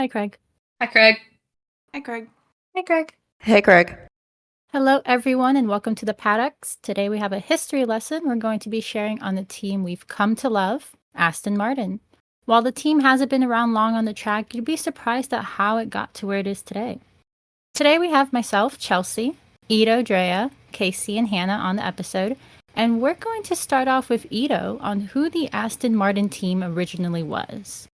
Hi, Craig. Hi, Craig. Hi, Craig. Hey, Craig. Hey, Craig. Hello, everyone, and welcome to the Paddocks. Today we have a history lesson we're going to be sharing on the team we've come to love, Aston Martin. While the team hasn't been around long on the track, you'd be surprised at how it got to where it is today. Today we have myself, Chelsea, Ito, Drea, Casey, and Hannah on the episode, and we're going to start off with Ito on who the Aston Martin team originally was.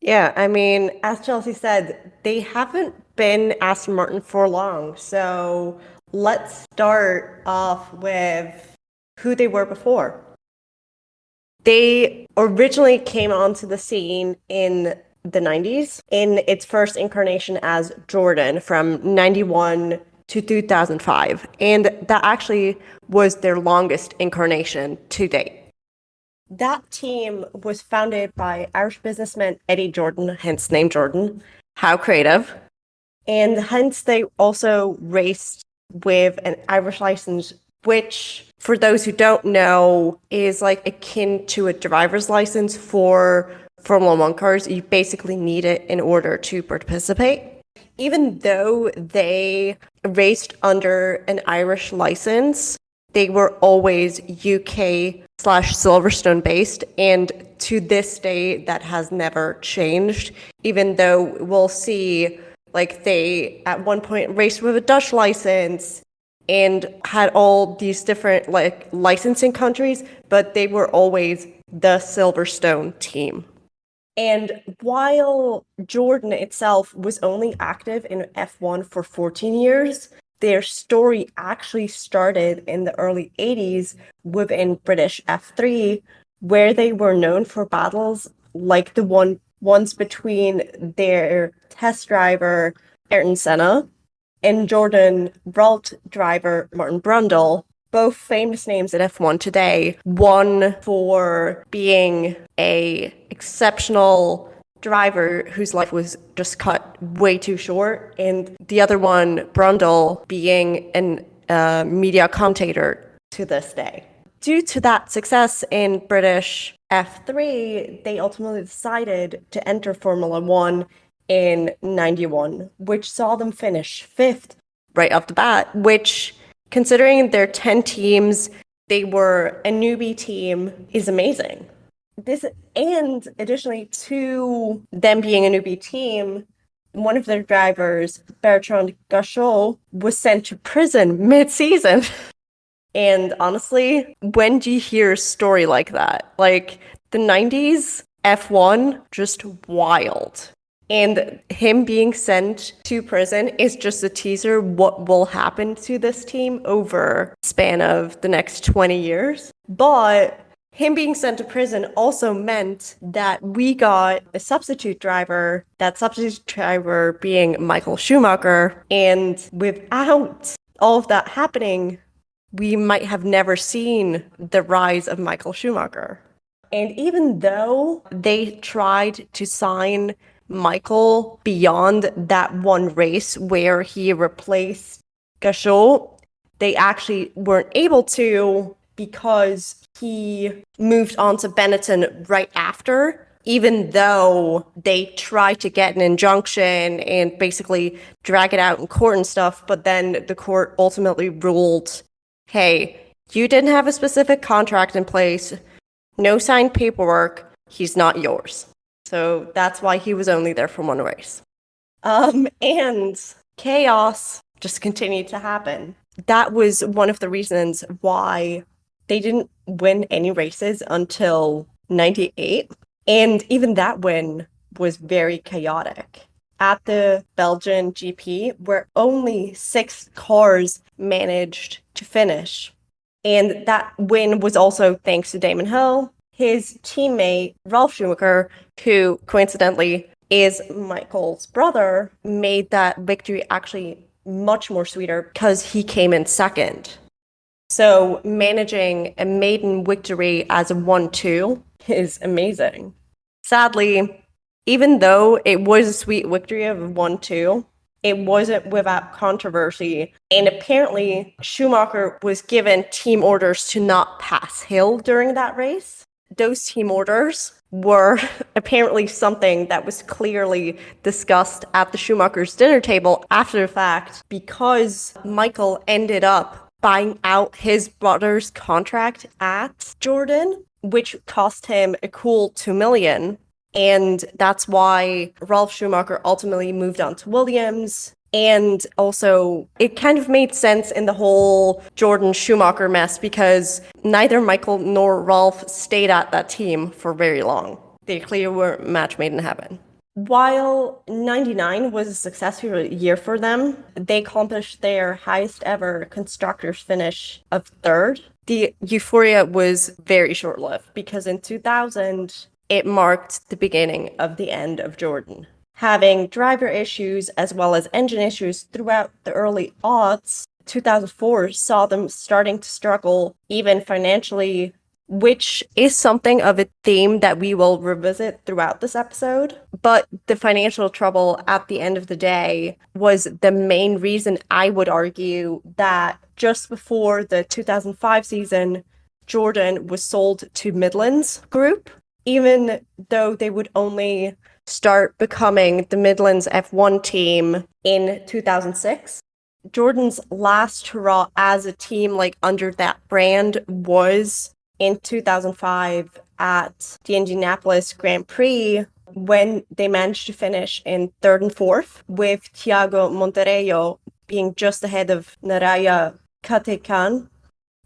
Yeah, I mean, as Chelsea said, they haven't been Aston Martin for long. So let's start off with who they were before. They originally came onto the scene in the 90s in its first incarnation as Jordan from 91 to 2005. And that actually was their longest incarnation to date. That team was founded by Irish businessman Eddie Jordan, hence name Jordan. How creative. And hence they also raced with an Irish license, which, for those who don't know, is like akin to a driver's license for Formula One cars. You basically need it in order to participate. Even though they raced under an Irish license, they were always UK/Silverstone based, and to this day that has never changed, even though we'll see like they at one point raced with a Dutch license and had all these different like licensing countries, but they were always the Silverstone team. And while Jordan itself was only active in F1 for 14 years, their story actually started in the early 80s within British F3, where they were known for battles like the ones between their test driver, Ayrton Senna, and Jordan Brault driver, Martin Brundle, both famous names in F1 today. One for being a exceptional driver whose life was just cut way too short, and the other one, Brundle, being a media commentator to this day. Due to that success in British F3, they ultimately decided to enter Formula One in 91, which saw them finish fifth right off the bat, which, considering their 10 teams, they were a newbie team, is amazing. This, and additionally to them being a newbie team, one of their drivers, Bertrand Gachot, was sent to prison mid-season. And honestly, when do you hear a story like that? Like, the 90s, F1, just wild. And him being sent to prison is just a teaser what will happen to this team over the span of the next 20 years. But him being sent to prison also meant that we got a substitute driver, that substitute driver being Michael Schumacher. And without all of that happening, we might have never seen the rise of Michael Schumacher. And even though they tried to sign Michael beyond that one race where he replaced Gachot, they actually weren't able to because he moved on to Benetton right after, even though they tried to get an injunction and basically drag it out in court and stuff. But then the court ultimately ruled, hey, you didn't have a specific contract in place, no signed paperwork, he's not yours. So that's why he was only there for one race. And chaos just continued to happen. That was one of the reasons why they didn't win any races until 98. And even that win was very chaotic. At the Belgian GP, where only 6 cars managed to finish. And that win was also thanks to Damon Hill, his teammate, Ralf Schumacher, who coincidentally is Michael's brother, made that victory actually much more sweeter because he came in second. So managing a maiden victory as a 1-2 is amazing. Sadly, even though it was a sweet victory of 1-2, it wasn't without controversy. And apparently, Schumacher was given team orders to not pass Hill during that race. those team orders were apparently something that was clearly discussed at the Schumacher's dinner table after the fact, because Michael ended up buying out his brother's contract at Jordan, which cost him a cool 2 million. And that's why Ralf Schumacher ultimately moved on to Williams. And also, it kind of made sense in the whole Jordan Schumacher mess because neither Michael nor Ralph stayed at that team for very long. They clearly were a match made in heaven. While 99 was a successful year for them, they accomplished their highest ever constructors finish of third. The euphoria was very short-lived because in 2000, it marked the beginning of the end of Jordan. Having driver issues as well as engine issues throughout the early aughts, 2004 saw them starting to struggle even financially, which is something of a theme that we will revisit throughout this episode. But the financial trouble at the end of the day was the main reason, I would argue, that just before the 2005 season, Jordan was sold to Midlands Group, even though they would only start becoming the Midlands F1 team in 2006. Jordan's last hurrah as a team under that brand was in 2005 at the Indianapolis Grand Prix, when they managed to finish in third and fourth, with Thiago Monteiro being just ahead of Naraya Katekan.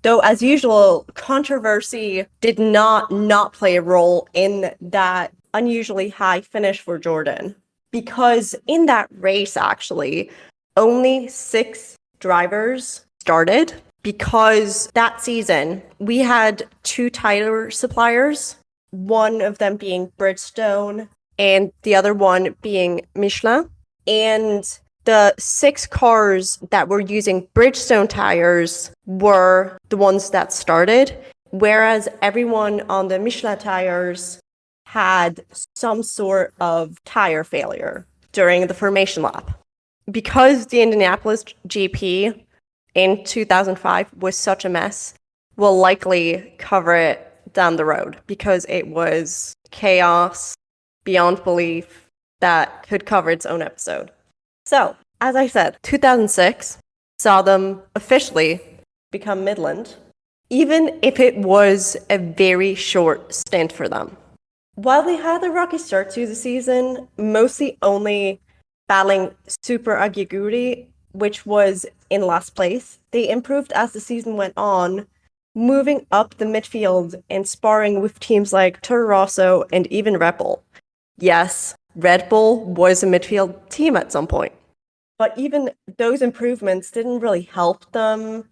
Though, as usual, controversy did not play a role in that unusually high finish for Jordan. Because in that race, actually, only 6 drivers started. Because that season, we had 2 tire suppliers, one of them being Bridgestone and the other one being Michelin. And the 6 cars that were using Bridgestone tires were the ones that started, whereas everyone on the Michelin tires had some sort of tire failure during the formation lap. Because the Indianapolis GP in 2005 was such a mess, we'll likely cover it down the road because it was chaos beyond belief that could cover its own episode. So, as I said, 2006 saw them officially become Midland, even if it was a very short stint for them. While they had a rocky start to the season, mostly only battling Super Agiguri, which was in last place, they improved as the season went on, moving up the midfield and sparring with teams like Toro Rosso and even Red Bull. Yes, Red Bull was a midfield team at some point. But even those improvements didn't really help them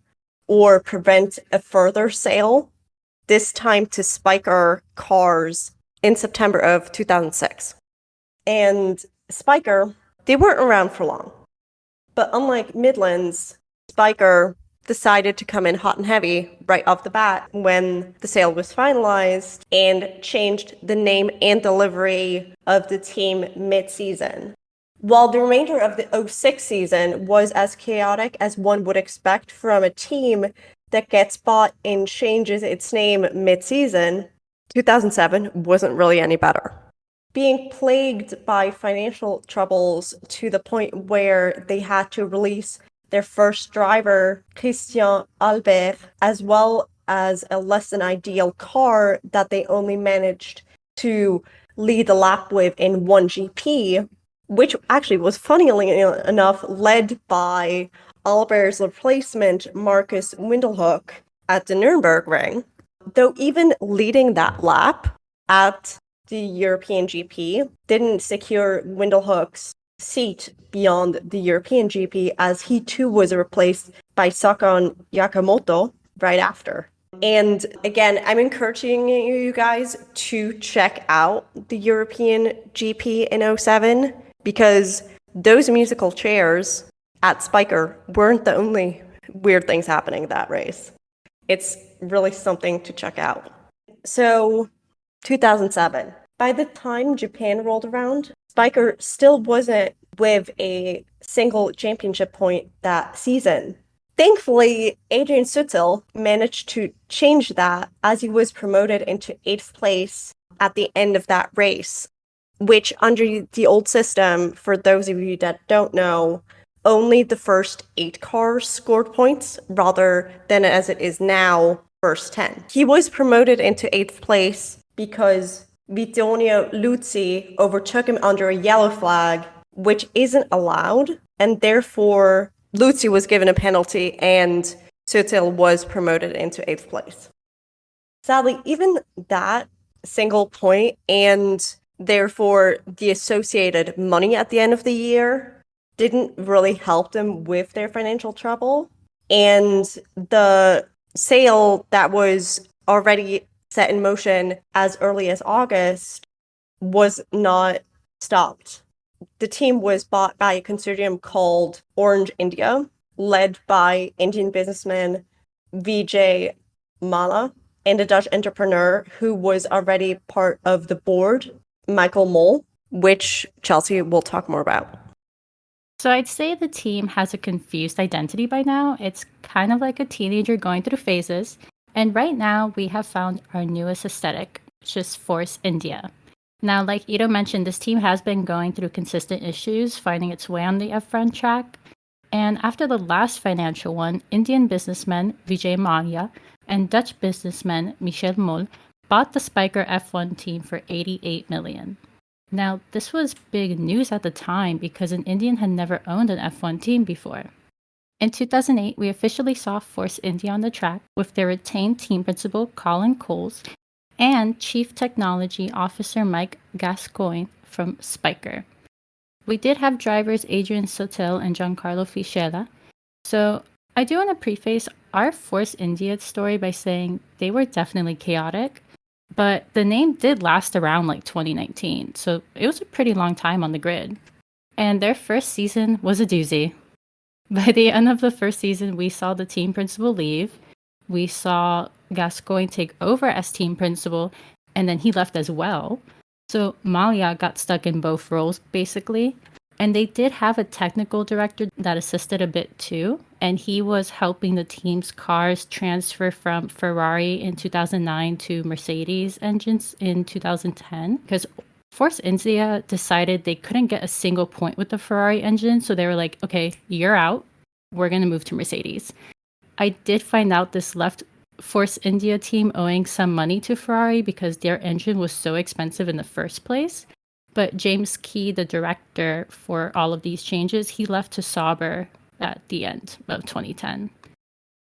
or prevent a further sale, this time to Spiker cars in September of 2006. And Spiker, they weren't around for long. But unlike Midlands, Spiker decided to come in hot and heavy right off the bat when the sale was finalized and changed the name and delivery of the team mid-season. While the remainder of the 06 season was as chaotic as one would expect from a team that gets bought and changes its name mid-season, 2007 wasn't really any better. Being plagued by financial troubles to the point where they had to release their first driver, Christian Albert, as well as a less than ideal car that they only managed to lead the lap with in one GP, which actually was funnily enough led by Albert's replacement, Marcus Windlehook, at the Nürburgring. Though even leading that lap at the European GP didn't secure Windlehook's seat beyond the European GP, as he too was replaced by Sakon Yakamoto right after. And again, I'm encouraging you guys to check out the European GP in 07 because those musical chairs at Spiker weren't the only weird things happening that race. It's really something to check out. So, 2007. By the time Japan rolled around, Spiker still wasn't with a single championship point that season. Thankfully, Adrian Sutil managed to change that as he was promoted into eighth place at the end of that race, which under the old system, for those of you that don't know, only the first 8 cars scored points rather than as it is now, first 10. He was promoted into eighth place because Vittorio Luzzi overtook him under a yellow flag, which isn't allowed, and therefore Luzzi was given a penalty and Sutil was promoted into eighth place. Sadly, even that single point and therefore the associated money at the end of the year didn't really help them with their financial trouble. And the sale that was already set in motion as early as August was not stopped. The team was bought by a consortium called Orange India, led by Indian businessman Vijay Malla and a Dutch entrepreneur who was already part of the board, Michael Mole, which Chelsea will talk more about. So I'd say the team has a confused identity by now. It's kind of like a teenager going through phases. And right now, we have found our newest aesthetic, which is Force India. Now, like Ito mentioned, this team has been going through consistent issues, finding its way on the F1 track. And after the last financial one, Indian businessman Vijay Mallya and Dutch businessman Michel Moll bought the Spiker F1 team for 88 million. Now, this was big news at the time because an Indian had never owned an F1 team before. In 2008, we officially saw Force India on the track with their retained team principal Colin Coles and Chief Technology Officer Mike Gascoigne from Spiker. We did have drivers Adrian Sotel and Giancarlo Fischella. So I do want to preface our Force India story by saying they were definitely chaotic, but the name did last around like 2019, so it was a pretty long time on the grid. And their first season was a doozy. By the end of the first season, we saw the team principal leave. We saw Gascoigne take over as team principal, and then he left as well. So Malia got stuck in both roles, basically. And they did have a technical director that assisted a bit too. And he was helping the team's cars transfer from Ferrari in 2009 to Mercedes engines in 2010. Because Force India decided they couldn't get a single point with the Ferrari engine. So they were like, okay, you're out. We're going to move to Mercedes. I did find out this left Force India team owing some money to Ferrari because their engine was so expensive in the first place. But James Key, the director for all of these changes, he left to Sauber at the end of 2010.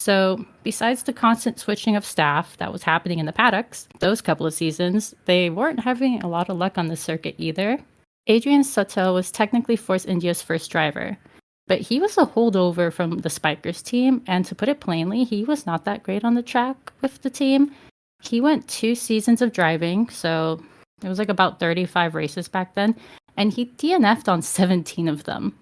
So besides the constant switching of staff that was happening in the paddocks, those couple of seasons, they weren't having a lot of luck on the circuit either. Adrian Suttel was technically Force India's first driver, but he was a holdover from the Spikers team, and to put it plainly, he was not that great on the track with the team. He went 2 seasons of driving, so it was like about 35 races back then, and he DNF'd on 17 of them.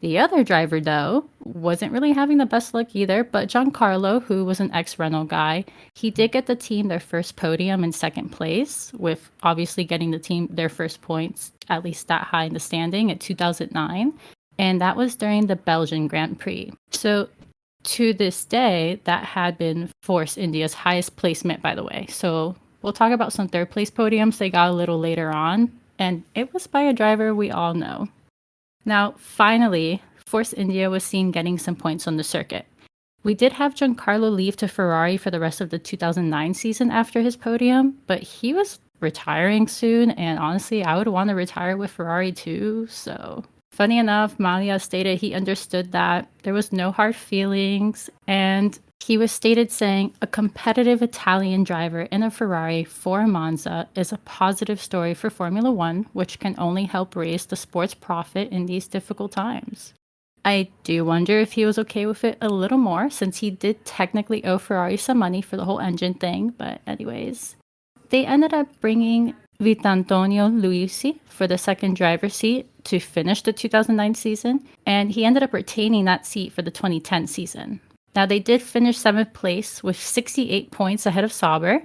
The other driver, though, wasn't really having the best luck either, but Giancarlo, who was an ex-Renault guy, he did get the team their first podium in second place, with obviously getting the team their first points, at least that high in the standing, at 2009. And that was during the Belgian Grand Prix. So to this day, that had been Force India's highest placement, by the way. So we'll talk about some third place podiums they got a little later on, and it was by a driver we all know. Now, finally, Force India was seen getting some points on the circuit. We did have Giancarlo leave to Ferrari for the rest of the 2009 season after his podium, but he was retiring soon, and honestly, I would want to retire with Ferrari too, so... Funny enough, Malia stated he understood that there was no hard feelings, and he was stated saying, a competitive Italian driver in a Ferrari for Monza is a positive story for Formula One, which can only help raise the sport's profit in these difficult times. I do wonder if he was okay with it a little more, since he did technically owe Ferrari some money for the whole engine thing, but anyways. They ended up bringing Vitantonio Luisi for the second driver's seat to finish the 2009 season, and he ended up retaining that seat for the 2010 season. Now, they did finish 7th place with 68 points ahead of Sauber,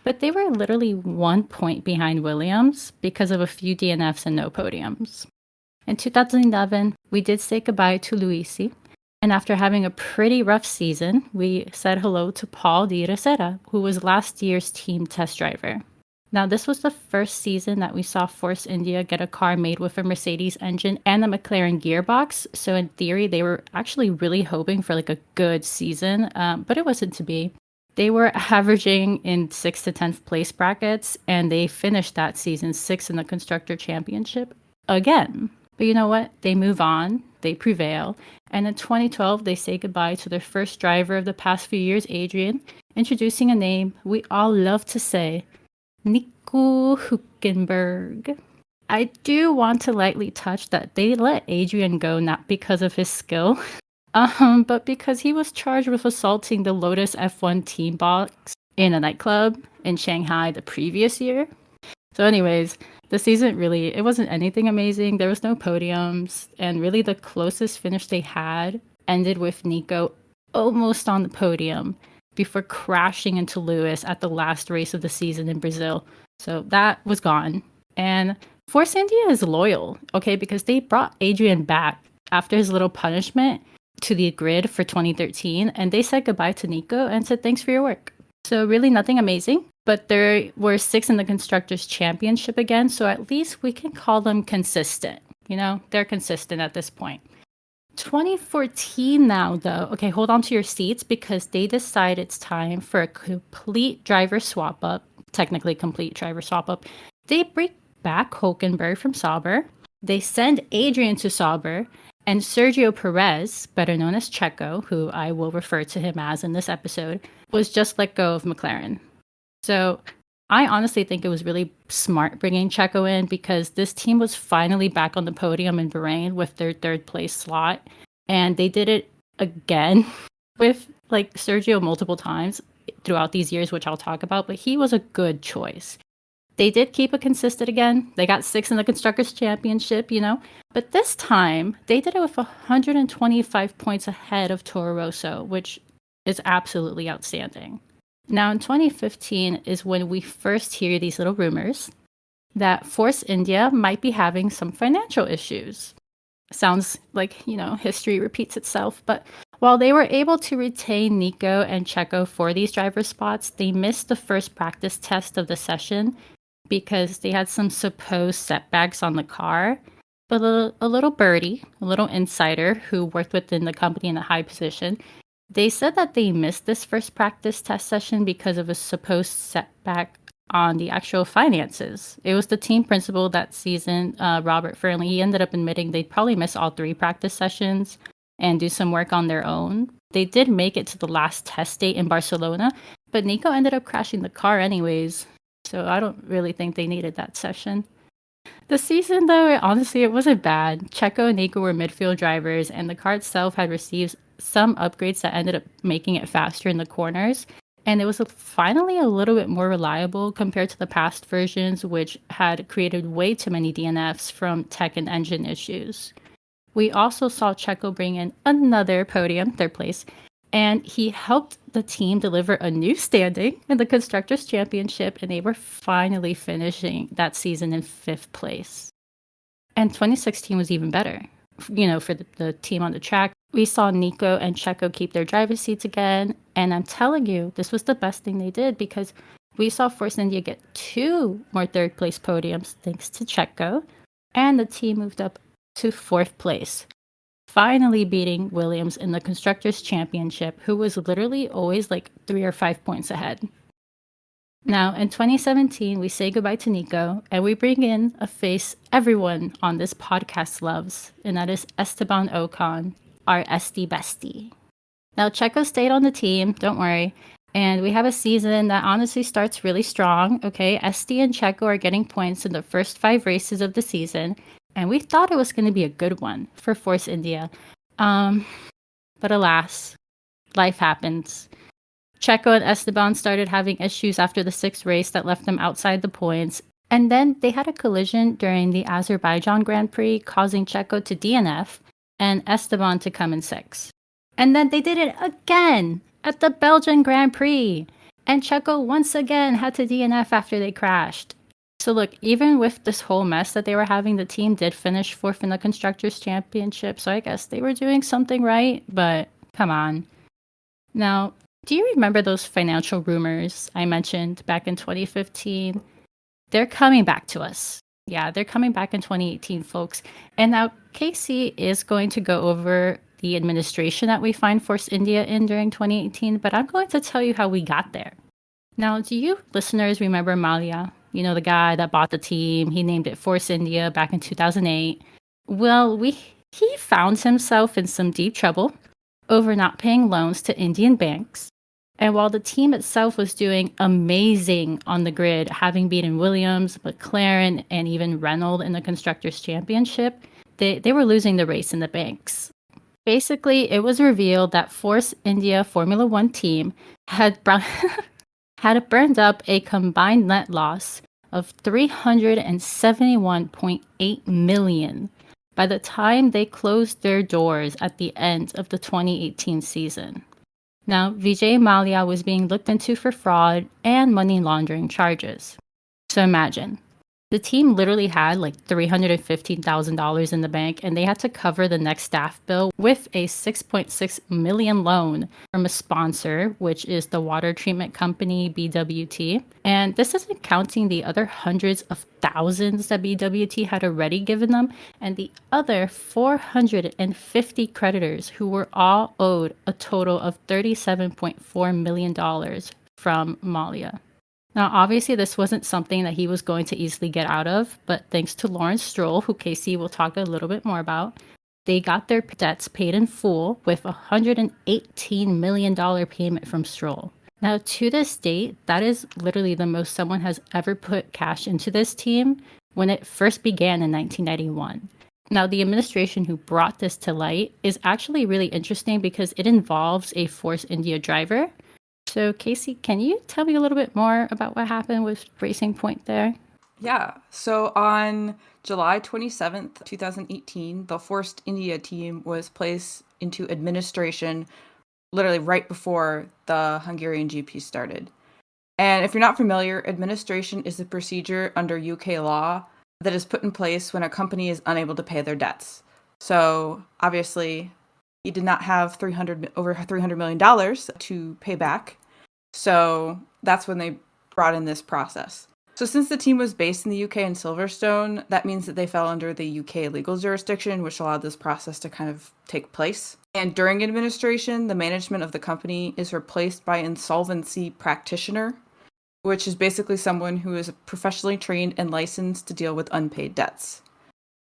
but they were literally 1 point behind Williams because of a few DNFs and no podiums. In 2011, we did say goodbye to Luisi, And after having a pretty rough season, we said hello to Paul Di Rosera, who was last year's team test driver. Now, this was the first season that we saw Force India get a car made with a Mercedes engine and a McLaren gearbox. So in theory, they were actually really hoping for like a good season, but it wasn't to be. They were averaging in 6th to 10th place brackets, and they finished that season 6th in the Constructor Championship again. But you know what? They move on, they prevail, and in 2012, they say goodbye to their first driver of the past few years, Adrian, introducing a name we all love to say, Nico Hülkenberg. I do want to lightly touch that they let Adrian go not because of his skill, but because he was charged with assaulting the Lotus F1 team boss in a nightclub in Shanghai the previous year. So anyways, the season really, it wasn't anything amazing. There was no podiums, and really the closest finish they had ended with Nico almost on the podium before crashing into Lewis at the last race of the season in Brazil. So that was gone. And Force India is loyal, okay, because they brought Adrian back after his little punishment to the grid for 2013, and they said goodbye to Nico and said thanks for your work. So really nothing amazing, but they were 6th in the Constructors' Championship again, so at least we can call them consistent. You know, they're consistent at this point. 2014 now, though. Okay, hold on to your seats because they decide it's time for a complete driver swap up, technically complete driver swap up. They bring back Hülkenberg from Sauber. They send Adrian to Sauber, and Sergio Perez, better known as Checo, who I will refer to him as in this episode, was just let go of McLaren. So I honestly think it was really smart bringing Checo in because this team was finally back on the podium in Bahrain with their 3rd place slot. And they did it again with like Sergio multiple times throughout these years, which I'll talk about, but he was a good choice. They did keep it consistent again. They got 6th in the Constructors' Championship, you know. But this time, they did it with 125 points ahead of Toro Rosso, which is absolutely outstanding. Now, in 2015 is when we first hear these little rumors that Force India might be having some financial issues. Sounds like, you know, history repeats itself. But while they were able to retain Nico and Checo for these driver spots, they missed the first practice test of the session because they had some supposed setbacks on the car. But a little birdie, a little insider who worked within the company in a high position, they said that they missed this first practice test session because of a supposed setback on the actual finances. It was the team principal that season, Robert Fernley. He ended up admitting they'd probably miss all 3 practice sessions and do some work on their own. They did make it to the last test date in Barcelona, but Nico ended up crashing the car anyways. So I don't really think they needed that session. The season, though, honestly, it wasn't bad. Checo and Nico were midfield drivers, and the car itself had received some upgrades that ended up making it faster in the corners. And it was finally a little bit more reliable compared to the past versions, which had created way too many DNFs from tech and engine issues. We also saw Checo bring in another podium, 3rd place, and he helped the team deliver a new standing in the Constructors' Championship, and they were finally finishing that season in 5th place. And 2016 was even better, you know, for the team on the track. We saw Nico and Checo keep their driver's seats again, and I'm telling you, this was the best thing they did because we saw Force India get 2 more 3rd place podiums thanks to Checo, and the team moved up to 4th place, finally beating Williams in the Constructors' Championship, who was literally always like 3 or 5 points ahead. Now, in 2017, we say goodbye to Nico, and we bring in a face everyone on this podcast loves, and that is Esteban Ocon, our SD bestie. Now, Checo stayed on the team, don't worry, and we have a season that honestly starts really strong, okay? SD and Checo are getting points in the first 5 races of the season, and we thought it was going to be a good one for Force India. But alas, life happens. Checo and Esteban started having issues after the 6th race that left them outside the points. And then they had a collision during the Azerbaijan Grand Prix, causing Checo to DNF and Esteban to come in 6th. And then they did it again at the Belgian Grand Prix. And Checo once again had to DNF after they crashed. So look, even with this whole mess that they were having, the team did finish fourth in the Constructors' Championship, so I guess they were doing something right, but come on. Now, do you remember those financial rumors I mentioned back in 2015? They're coming back to us. Yeah, they're coming back in 2018, folks. And now Casey is going to go over the administration that we find Force India in during 2018, but I'm going to tell you how we got there. Now, do you listeners remember Malia? You know, the guy that bought the team. He named it Force India back in 2008. Well, he found himself in some deep trouble over not paying loans to Indian banks. And while the team itself was doing amazing on the grid, having beaten Williams, McLaren, and even Renault in the Constructors' Championship, they were losing the race in the banks. Basically, it was revealed that Force India Formula One team had had burned up a combined net loss of 371.8 million by the time they closed their doors at the end of the 2018 season. Now, Vijay Mallya was being looked into for fraud and money laundering charges. So imagine, the team literally had like $315,000 in the bank, and they had to cover the next staff bill with a 6.6 million loan from a sponsor, which is the water treatment company BWT. And this isn't counting the other hundreds of thousands that BWT had already given them, and the other 450 creditors who were all owed a total of $37.4 million from Malia. Now, obviously, this wasn't something that he was going to easily get out of, but thanks to Lawrence Stroll, who Casey will talk a little bit more about, they got their debts paid in full with a $118 million payment from Stroll. Now, to this date, that is literally the most someone has ever put cash into this team when it first began in 1991. Now, the administration who brought this to light is actually really interesting because it involves a Force India driver. So, Casey, can you tell me a little bit more about what happened with Racing Point there? Yeah. So on July 27th, 2018, the Forced India team was placed into administration literally right before the Hungarian GP started. And if you're not familiar, administration is a procedure under UK law that is put in place when a company is unable to pay their debts. So obviously, he did not have over $300 million to pay back. So that's when they brought in this process. So since the team was based in the UK in Silverstone, that means that they fell under the UK legal jurisdiction, which allowed this process to kind of take place. And during administration, the management of the company is replaced by insolvency practitioner, which is basically someone who is professionally trained and licensed to deal with unpaid debts.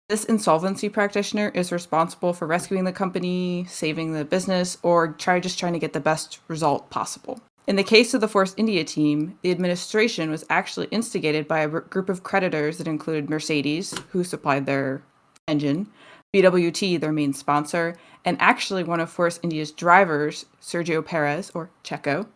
This insolvency practitioner is responsible for rescuing the company, saving the business, or trying to get the best result possible. In the case of the Force India team, the administration was actually instigated by a group of creditors that included Mercedes, who supplied their engine, BWT, their main sponsor, and actually one of Force India's drivers, Sergio Perez, or Checo,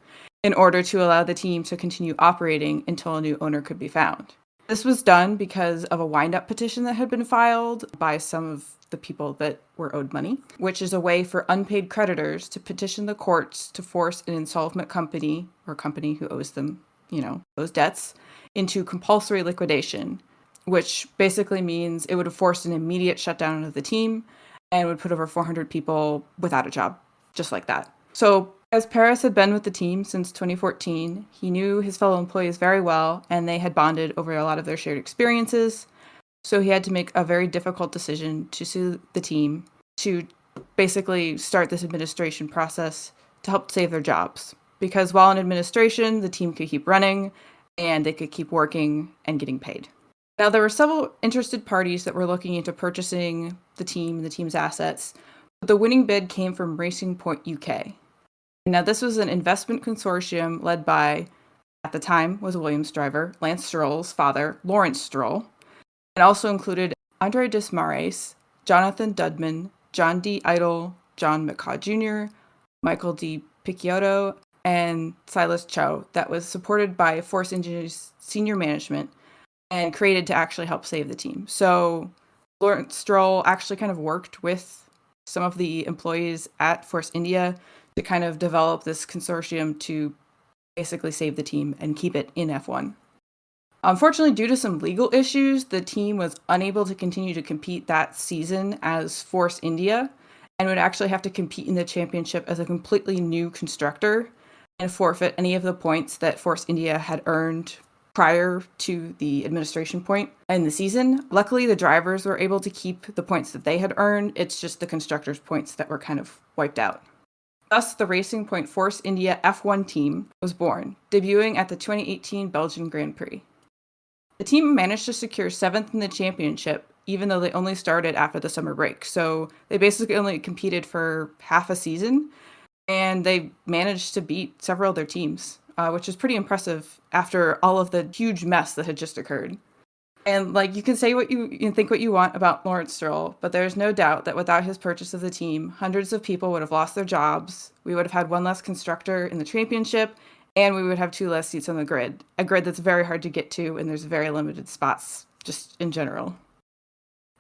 in order to allow the team to continue operating until a new owner could be found. This was done because of a wind-up petition that had been filed by some of the people that were owed money, which is a way for unpaid creditors to petition the courts to force an insolvent company or company who owes them, those debts into compulsory liquidation, which basically means it would have forced an immediate shutdown of the team and would put over 400 people without a job, just like that. So as Perez had been with the team since 2014, he knew his fellow employees very well, and they had bonded over a lot of their shared experiences. So he had to make a very difficult decision to sue the team to basically start this administration process to help save their jobs. Because while in administration, the team could keep running and they could keep working and getting paid. Now, there were several interested parties that were looking into purchasing the team and the team's assets, but the winning bid came from Racing Point UK. Now, this was an investment consortium led by, at the time, was Williams driver, Lance Stroll's father, Lawrence Stroll. It also included Andre Desmarais, Jonathan Dudman, John D. Idle, John McCaw Jr., Michael D. Picciotto, and Silas Cho, that was supported by Force India's senior management and created to actually help save the team. So Lawrence Stroll actually kind of worked with some of the employees at Force India to kind of develop this consortium to basically save the team and keep it in F1. Unfortunately, due to some legal issues, the team was unable to continue to compete that season as Force India and would actually have to compete in the championship as a completely new constructor and forfeit any of the points that Force India had earned prior to the administration point in the season. Luckily, the drivers were able to keep the points that they had earned. It's just the constructors' points that were kind of wiped out. Thus, the Racing Point Force India F1 team was born, debuting at the 2018 Belgian Grand Prix. The team managed to secure 7th in the championship, even though they only started after the summer break. So they basically only competed for half a season, and they managed to beat several of their teams, which is pretty impressive after all of the huge mess that had just occurred. And like, you can say what you think what you want about Lawrence Stroll, but there's no doubt that without his purchase of the team, hundreds of people would have lost their jobs. We would have had one less constructor in the championship, and we would have 2 less seats on the grid. A grid that's very hard to get to, and there's very limited spots just in general.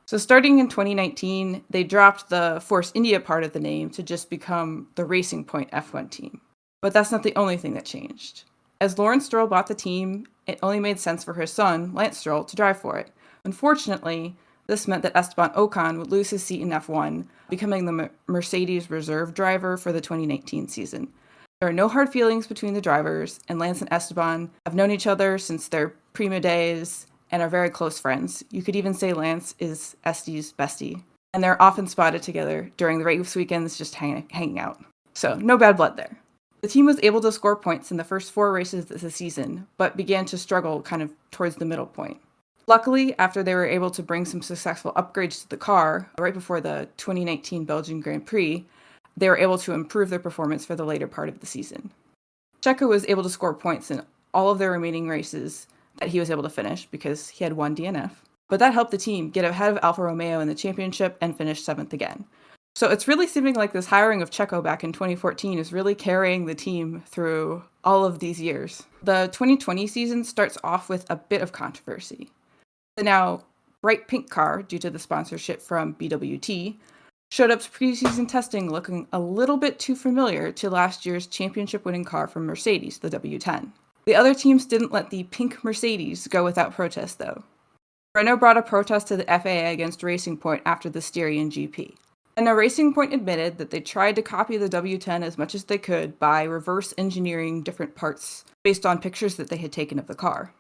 So starting in 2019, they dropped the Force India part of the name to just become the Racing Point F1 team. But that's not the only thing that changed. As Lawrence Stroll bought the team, it only made sense for his son, Lance Stroll, to drive for it. Unfortunately, this meant that Esteban Ocon would lose his seat in F1, becoming the Mercedes reserve driver for the 2019 season. There are no hard feelings between the drivers, and Lance and Esteban have known each other since their Prima days and are very close friends. You could even say Lance is Este's bestie, and they're often spotted together during the race weekends just hanging out. So no bad blood there. The team was able to score points in the first 4 races of the season, but began to struggle kind of towards the middle point. Luckily, after they were able to bring some successful upgrades to the car right before the 2019 Belgian Grand Prix, they were able to improve their performance for the later part of the season. Checo was able to score points in all of their remaining races that he was able to finish because he had 1 DNF, but that helped the team get ahead of Alfa Romeo in the championship and finish 7th again. So it's really seeming like this hiring of Checo back in 2014 is really carrying the team through all of these years. The 2020 season starts off with a bit of controversy. The now bright pink car, due to the sponsorship from BWT, showed up to preseason testing looking a little bit too familiar to last year's championship-winning car from Mercedes, the W10. The other teams didn't let the pink Mercedes go without protest, though. Renault brought a protest to the FAA against Racing Point after the Styrian GP. And now Racing Point admitted that they tried to copy the W10 as much as they could by reverse engineering different parts based on pictures that they had taken of the car.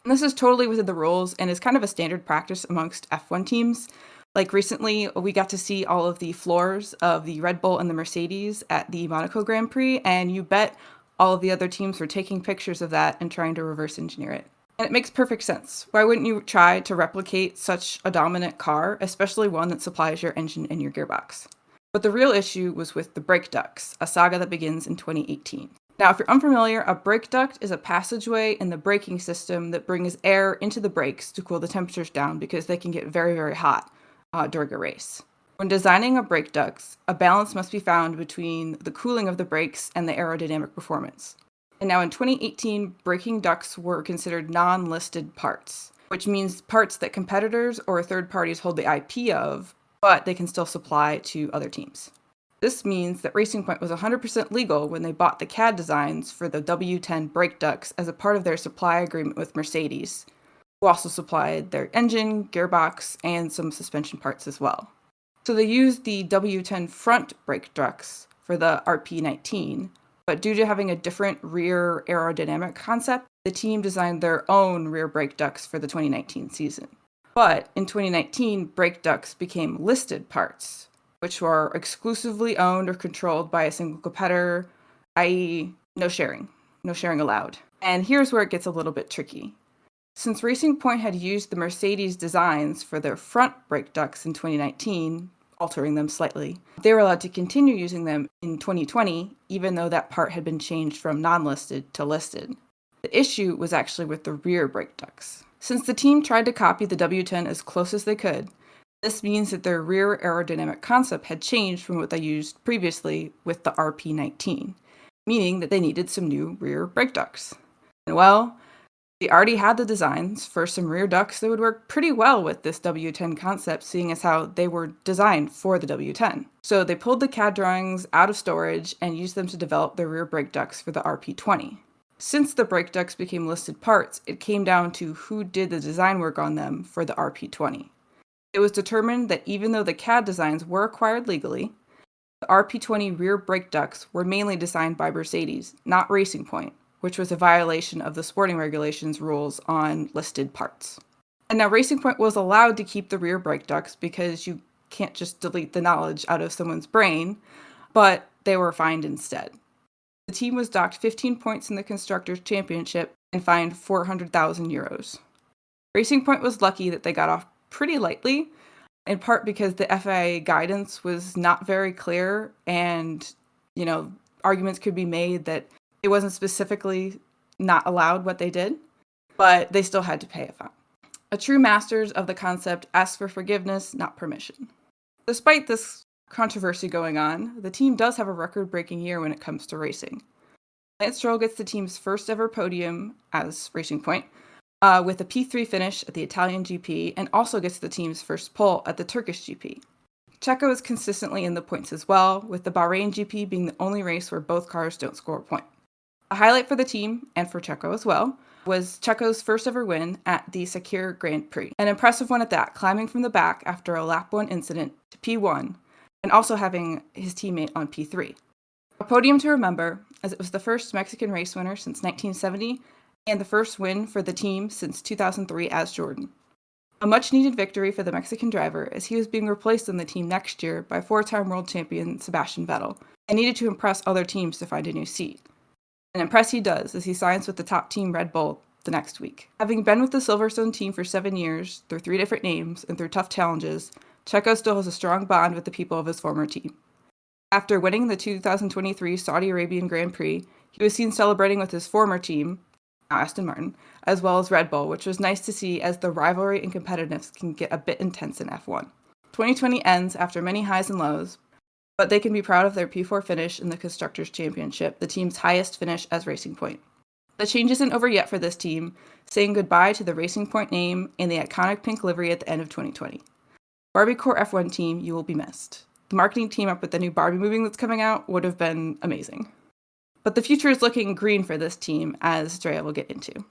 And this is totally within the rules and is kind of a standard practice amongst F1 teams. Like recently, we got to see all of the floors of the Red Bull and the Mercedes at the Monaco Grand Prix, and you bet all of the other teams were taking pictures of that and trying to reverse engineer it. And it makes perfect sense. Why wouldn't you try to replicate such a dominant car, especially one that supplies your engine and your gearbox? But the real issue was with the brake ducts, a saga that begins in 2018. Now, if you're unfamiliar, a brake duct is a passageway in the braking system that brings air into the brakes to cool the temperatures down because they can get very, very hot during a race. When designing a brake ducts, a balance must be found between the cooling of the brakes and the aerodynamic performance. And now in 2018, braking ducts were considered non-listed parts, which means parts that competitors or third parties hold the IP of, but they can still supply to other teams. This means that Racing Point was 100% legal when they bought the CAD designs for the W10 brake ducts as a part of their supply agreement with Mercedes, who also supplied their engine, gearbox, and some suspension parts as well. So they used the W10 front brake ducts for the RP19, but due to having a different rear aerodynamic concept, the team designed their own rear brake ducts for the 2019 season. But in 2019, brake ducts became listed parts, which were exclusively owned or controlled by a single competitor, i.e. no sharing allowed. And here's where it gets a little bit tricky. Since Racing Point had used the Mercedes designs for their front brake ducts in 2019, altering them slightly, they were allowed to continue using them in 2020, even though that part had been changed from non-listed to listed. The issue was actually with the rear brake ducts. Since the team tried to copy the W10 as close as they could, this means that their rear aerodynamic concept had changed from what they used previously with the RP19, meaning that they needed some new rear brake ducts. And well, they already had the designs for some rear ducts that would work pretty well with this W10 concept, seeing as how they were designed for the W10. So they pulled the CAD drawings out of storage and used them to develop their rear brake ducts for the RP20. Since the brake ducts became listed parts, it came down to who did the design work on them for the RP20. It was determined that even though the CAD designs were acquired legally, the RP20 rear brake ducts were mainly designed by Mercedes, not Racing Point, which was a violation of the sporting regulations rules on listed parts. And now Racing Point was allowed to keep the rear brake ducts because you can't just delete the knowledge out of someone's brain, but they were fined instead. The team was docked 15 points in the Constructors' Championship and fined €400,000. Racing Point was lucky that they got off pretty lightly, in part because the FIA guidance was not very clear and, arguments could be made that it wasn't specifically not allowed what they did, but they still had to pay a fine. A true masters of the concept asks for forgiveness, not permission. Despite this controversy going on, the team does have a record-breaking year when it comes to racing. Lance Stroll gets the team's first ever podium as Racing Point, with a P3 finish at the Italian GP, and also gets the team's first pole at the Turkish GP. Checo is consistently in the points as well, with the Bahrain GP being the only race where both cars don't score a point. A highlight for the team, and for Checo as well, was Checo's first ever win at the Sakir Grand Prix. An impressive one at that, climbing from the back after a lap 1 incident to P1, and also having his teammate on P3. A podium to remember, as it was the first Mexican race winner since 1970, and the first win for the team since 2003 as Jordan. A much-needed victory for the Mexican driver, as he was being replaced on the team next year by 4-time world champion Sebastian Vettel, and needed to impress other teams to find a new seat. And impress he does, as he signs with the top team Red Bull the next week. Having been with the Silverstone team for 7 years, through 3 different names, and through tough challenges, Checo still has a strong bond with the people of his former team. After winning the 2023 Saudi Arabian Grand Prix, he was seen celebrating with his former team, Aston Martin, as well as Red Bull, which was nice to see as the rivalry and competitiveness can get a bit intense in F1. 2020 ends after many highs and lows, but they can be proud of their P4 finish in the Constructors' Championship, the team's highest finish as Racing Point. The change isn't over yet for this team, saying goodbye to the Racing Point name and the iconic pink livery at the end of 2020. Barbiecore F1 team, you will be missed. The marketing team up with the new Barbie movie that's coming out would have been amazing. But the future is looking green for this team, as Drea will get into.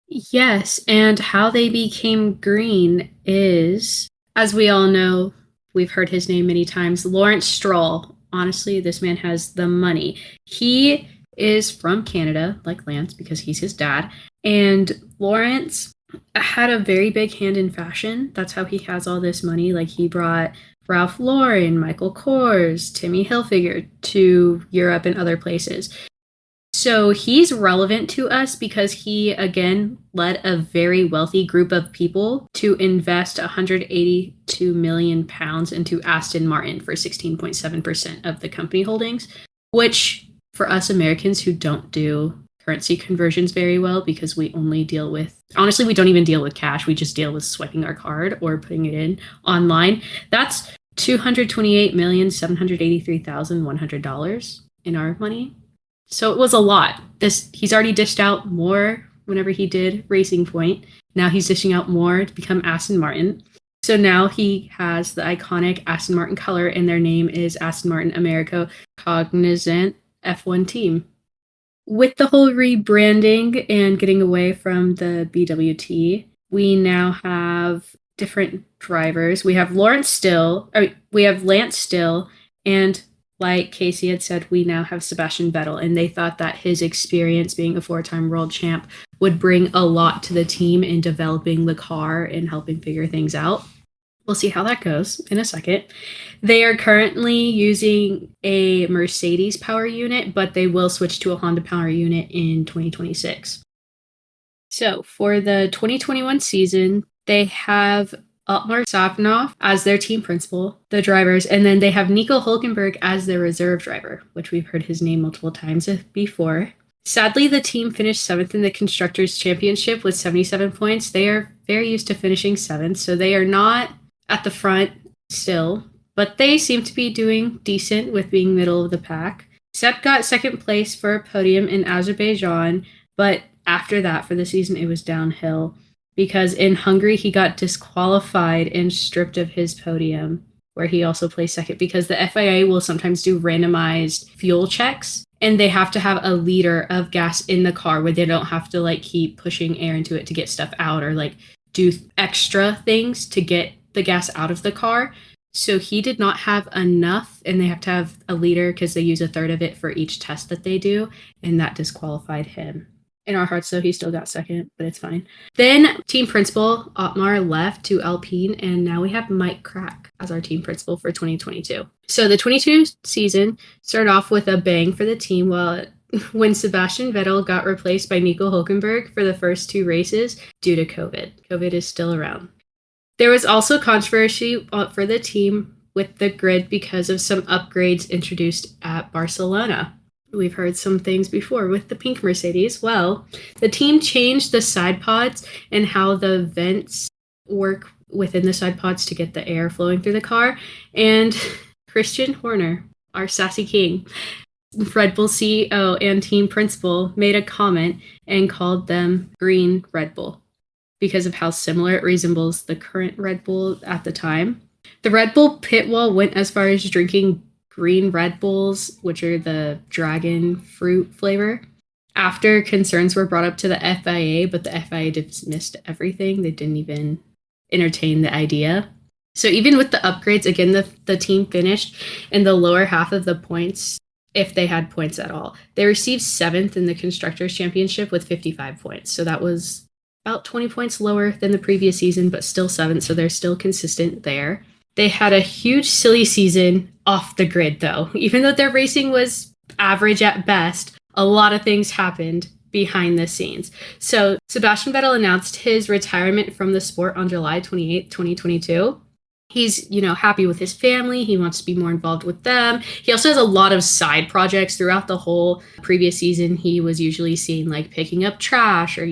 Yes, and how they became green is, as we all know, we've heard his name many times, Lawrence Stroll. Honestly, this man has the money. He is from Canada, like Lance, because he's his dad. And Lawrence had a very big hand in fashion. That's how he has all this money. Like, he brought Ralph Lauren, Michael Kors, Tommy Hilfiger to Europe and other places. So he's relevant to us because he, again, led a very wealthy group of people to invest £182 million into Aston Martin for 16.7% of the company holdings, which for us Americans who don't do currency conversions very well, because we only deal with, honestly, we don't even deal with cash. We just deal with swiping our card or putting it in online. That's $228,783,100 in our money. So it was a lot. He's already dished out more whenever he did Racing Point. Now he's dishing out more to become Aston Martin. So now he has the iconic Aston Martin color, and their name is Aston Martin America Cognizant F1 Team. With the whole rebranding and getting away from the BWT, we now have different drivers. We have Lance Still, and like Casey had said, we now have Sebastian Vettel, and they thought that his experience being a 4-time world champ would bring a lot to the team in developing the car and helping figure things out. We'll see how that goes in a second. They are currently using a Mercedes power unit, but they will switch to a Honda power unit in 2026. So for the 2021 season, they have Otmar Savnov as their team principal, the drivers, and then they have Nico Hulkenberg as their reserve driver, which we've heard his name multiple times before. Sadly, the team finished 7th in the Constructors' Championship with 77 points. They are very used to finishing 7th, so they are not at the front still, but they seem to be doing decent with being middle of the pack. Sepp got 2nd place for a podium in Azerbaijan, but after that, for the season, it was downhill, because in Hungary, he got disqualified and stripped of his podium, where he also placed 2nd, because the FIA will sometimes do randomized fuel checks, And they have to have a liter of gas in the car where they don't have to like keep pushing air into it to get stuff out or like do extra things to get the gas out of the car. So he did not have enough, and they have to have a liter because they use a third of it for each test that they do, and that disqualified him. In our hearts, though, he still got second, but it's fine. Then team principal Otmar left to Alpine, and now we have Mike Crack as our team principal for 2022. So the 22 season started off with a bang for the team when Sebastian Vettel got replaced by Nico Hülkenberg for the first 2 races due to COVID. COVID is still around. There was also controversy for the team with the grid because of some upgrades introduced at Barcelona. We've heard some things before with the pink Mercedes. Well, the team changed the side pods and how the vents work within the side pods to get the air flowing through the car. And Christian Horner, our sassy king, Red Bull CEO and team principal, made a comment and called them Green Red Bull because of how similar it resembles the current Red Bull at the time. The Red Bull pit wall went as far as drinking green Red Bulls, which are the dragon fruit flavor, after concerns were brought up to the FIA, but the FIA dismissed everything. They didn't even entertain the idea. So even with the upgrades, again, the team finished in the lower half of the points, if they had points at all. They received 7th in the Constructors' Championship with 55 points. So that was about 20 points lower than the previous season, but still 7th, so they're still consistent there. They had a huge silly season off the grid, though. Even though their racing was average at best, a lot of things happened behind the scenes. So Sebastian Vettel announced his retirement from the sport on July 28, 2022. He's, happy with his family. He wants to be more involved with them. He also has a lot of side projects throughout the whole previous season. He was usually seen like picking up trash or,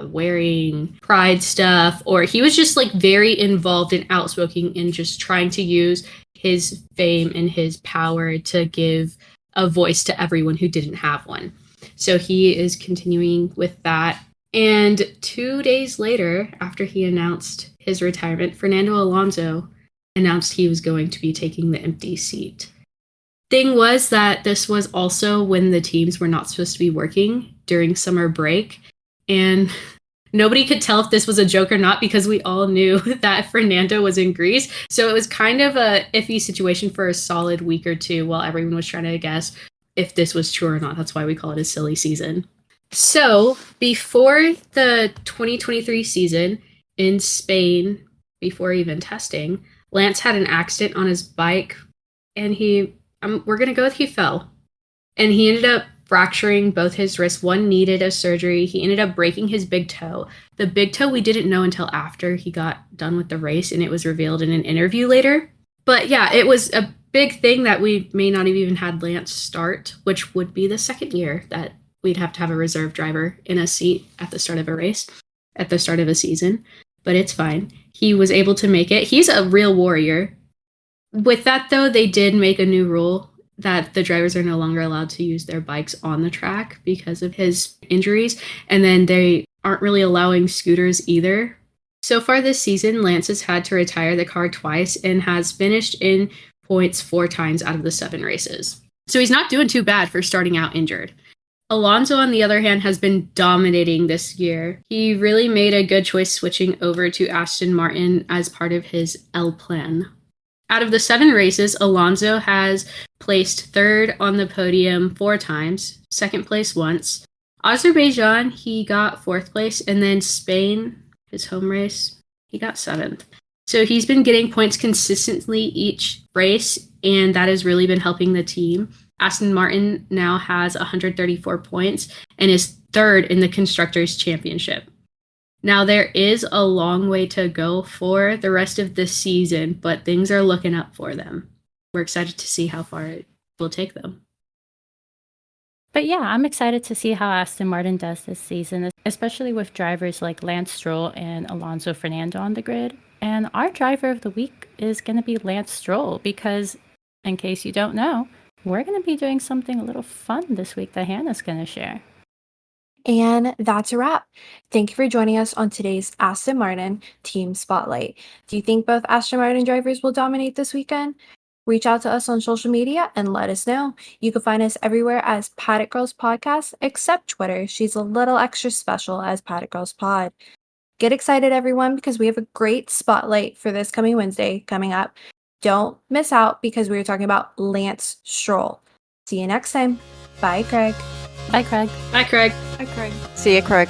wearing Pride stuff, or he was just like very involved and outspoken and just trying to use his fame and his power to give a voice to everyone who didn't have one. So he is continuing with that. And 2 days later, after he announced his retirement, Fernando Alonso announced he was going to be taking the empty seat. Thing was that this was also when the teams were not supposed to be working during summer break. And nobody could tell if this was a joke or not because we all knew that Fernando was in Greece. So it was kind of a iffy situation for a solid week or two while everyone was trying to guess if this was true or not. That's why we call it a silly season. So before the 2023 season in Spain, before even testing, Lance had an accident on his bike, and we're going to go with he fell. And he ended up fracturing both his wrists. One needed a surgery. He ended up breaking his big toe. The big toe we didn't know until after he got done with the race, and it was revealed in an interview later. But yeah, it was a big thing that we may not have even had Lance start, which would be the second year that we'd have to have a reserve driver in a seat at the start of a race, at the start of a season. But it's fine. He was able to make it. He's a real warrior. With that, though, they did make a new rule that the drivers are no longer allowed to use their bikes on the track because of his injuries. And then they aren't really allowing scooters either. So far this season, Lance has had to retire the car twice and has finished in points 4 times out of the 7 races. So he's not doing too bad for starting out injured. Alonso, on the other hand, has been dominating this year. He really made a good choice switching over to Aston Martin as part of his L plan. Out of the 7 races, Alonso has placed 3rd on the podium 4 times, 2nd place once. Azerbaijan, he got 4th place, and then Spain, his home race, he got 7th. So he's been getting points consistently each race, and that has really been helping the team. Aston Martin now has 134 points and is 3rd in the Constructors' Championship. Now, there is a long way to go for the rest of the season, but things are looking up for them. We're excited to see how far it will take them. But yeah, I'm excited to see how Aston Martin does this season, especially with drivers like Lance Stroll and Alonso Fernando on the grid. And our driver of the week is going to be Lance Stroll because, in case you don't know, we're going to be doing something a little fun this week that Hannah's going to share. And that's a wrap. Thank you for joining us on today's Aston Martin Team Spotlight. Do you think both Aston Martin drivers will dominate this weekend? reach out to us on social media and let us know. You can find us everywhere as Paddock Girls Podcast, except Twitter. She's a little extra special as Paddock Girls Pod. Get excited, everyone, because we have a great spotlight for this coming Wednesday coming up. Don't miss out because we are talking about Lance Stroll. See you next time. Bye, Craig. Bye, Craig. Bye, Craig. Hi, Craig. See you, Craig.